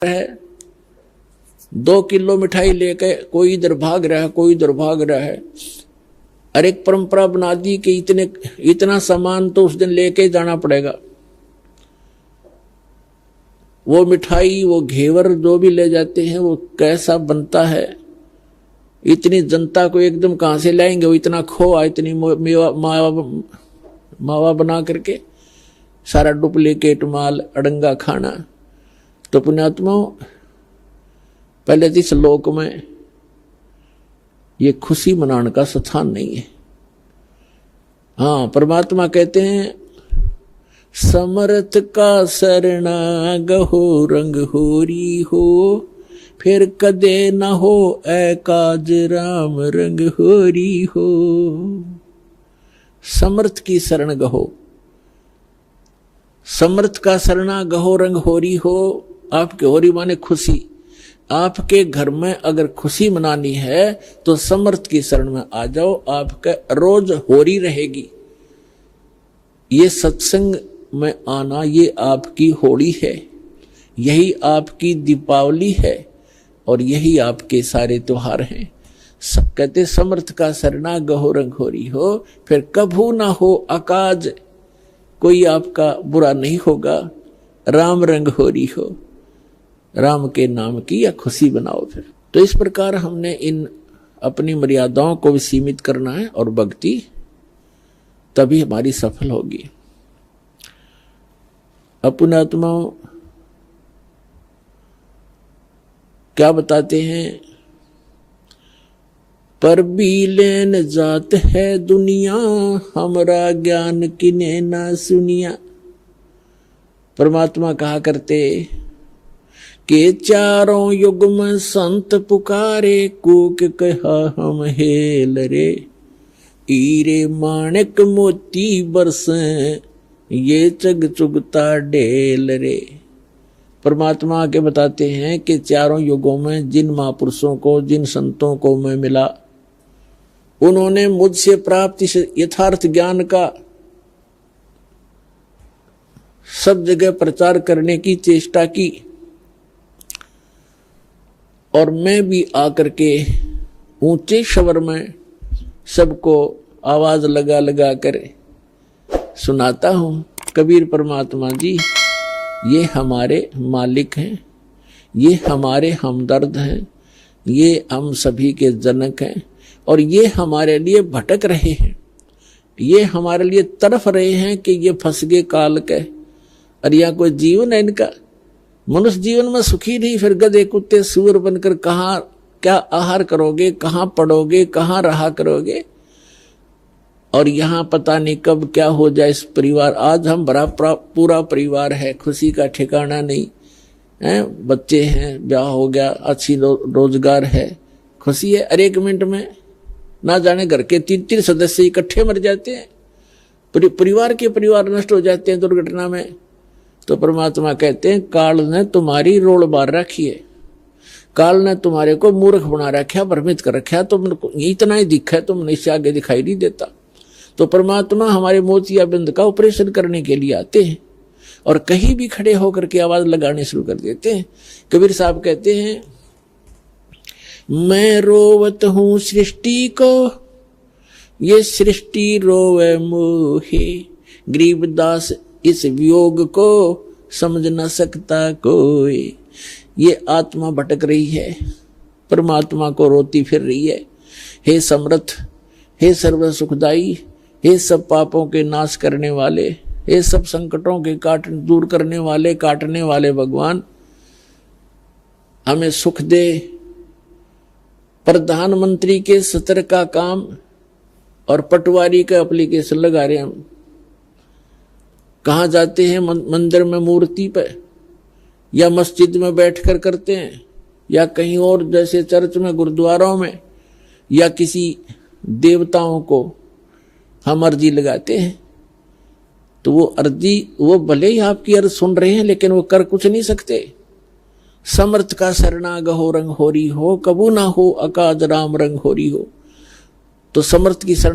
है 2 किलो मिठाई लेके कोई इधर भाग रहा है, कोई इधर भाग रहा है। और एक परंपरा बना दी कि इतना सामान तो उस दिन लेके जाना पड़ेगा। वो मिठाई, वो घेवर जो भी ले जाते हैं वो कैसा बनता है, इतनी जनता को एकदम कहां से लाएंगे। वो इतना खोआ, इतनी मावा बना करके सारा डुप्लीकेट माल, अड़ंगा खाना। तो पुण्यात्माओं, पहले तो इस लोक में ये खुशी मनाने का स्थान नहीं है। हाँ, परमात्मा कहते हैं समर्थ का शरणा गहो रंग होरी हो, फिर कदे न हो एकाज राम रंग होरी हो। समर्थ की शरण गहो, समर्थ का शरणा गहो रंग होरी हो। आपके होरी माने खुशी। आपके घर में अगर खुशी मनानी है तो समर्थ की शरण में आ जाओ, आपका रोज होरी रहेगी। ये सत्संग में आना, ये आपकी होली है, यही आपकी दीपावली है और यही आपके सारे त्योहार हैं। सब कहते समर्थ का शरणा गहो रंग होरी हो, फिर कभू ना हो अकाज, कोई आपका बुरा नहीं होगा। राम रंग होरी हो, राम के नाम की या खुशी बनाओ। फिर तो इस प्रकार हमने इन अपनी मर्यादाओं को भी सीमित करना है और भक्ति तभी हमारी सफल होगी। पुण्यात्माओं क्या बताते हैं, पर भी लेन जात है दुनिया, हमरा ज्ञान किने ना सुनिया। परमात्मा कहा करते कि चारों युग में संत पुकारे, कूक कहा हम हेल रे, हीरे माणिक मोती बरसे, ये चग चुगता ढेल रे। परमात्मा के बताते हैं कि चारों युगों में जिन महापुरुषों को, जिन संतों को मैं मिला, उन्होंने मुझसे प्राप्त इस यथार्थ ज्ञान का सब जगह प्रचार करने की चेष्टा की और मैं भी आकर के ऊंचे स्वर में सबको आवाज लगा लगा कर सुनाता हूं। कबीर परमात्मा जी ये हमारे मालिक हैं, ये हमारे हमदर्द हैं, ये हम सभी के जनक हैं और ये हमारे लिए भटक रहे हैं, ये हमारे लिए तड़फ रहे हैं कि ये फंस गए काल के। और यह कोई जीवन है इनका? मनुष्य जीवन में सुखी नहीं, फिर गधे कुत्ते सूअर बनकर कहाँ क्या आहार करोगे, कहाँ पढ़ोगे, कहाँ रहा करोगे। और यहाँ पता नहीं कब क्या हो जाए इस परिवार। आज हम बड़ा पूरा परिवार है, खुशी का ठिकाना नहीं है, बच्चे हैं, ब्याह हो गया, अच्छी रोजगार है, खुशी है। अरे 1 मिनट में ना जाने घर के 3-3 सदस्य इकट्ठे मर जाते हैं, परिवार के परिवार नष्ट हो जाते हैं दुर्घटना में। तो परमात्मा कहते हैं काल ने तुम्हारी रोल बार रखी है, काल ने तुम्हारे को मूर्ख बना रखा, भ्रमित कर रखा, तुम इतना ही दिखा है, तुम इससे आगे दिखाई नहीं देता। तो परमात्मा हमारे मोतियाबिंद का ऑपरेशन करने के लिए आते हैं और कहीं भी खड़े होकर के आवाज लगाने शुरू कर देते हैं। कबीर साहब कहते हैं मैं रोवत हूं सृष्टि को, ये सृष्टि रोवे मोहे, गरीबदास इस वियोग को समझ न सकता कोई। ये आत्मा भटक रही है, परमात्मा को रोती फिर रही है। हे समर्थ, हे सर्व सुखदाई, हे सब पापों के नाश करने वाले, हे सब संकटों के दूर करने वाले, काटने वाले भगवान, हमें सुख दे। प्रधानमंत्री के सत्र का काम और पटवारी का एप्लीकेशन लगा रहे हम। कहाँ जाते हैं? मंदिर में मूर्ति पे या मस्जिद में बैठकर करते हैं या कहीं और जैसे चर्च में, गुरुद्वारों में, या किसी देवताओं को हम अर्जी लगाते हैं। तो वो अर्जी, वो भले ही आपकी अर्ज सुन रहे हैं लेकिन वो कर कुछ नहीं सकते। समर्थ का शरणा गहो रंग होरी हो, कबू ना हो अकाज राम रंग होरी हो। तो समर्थ की शरण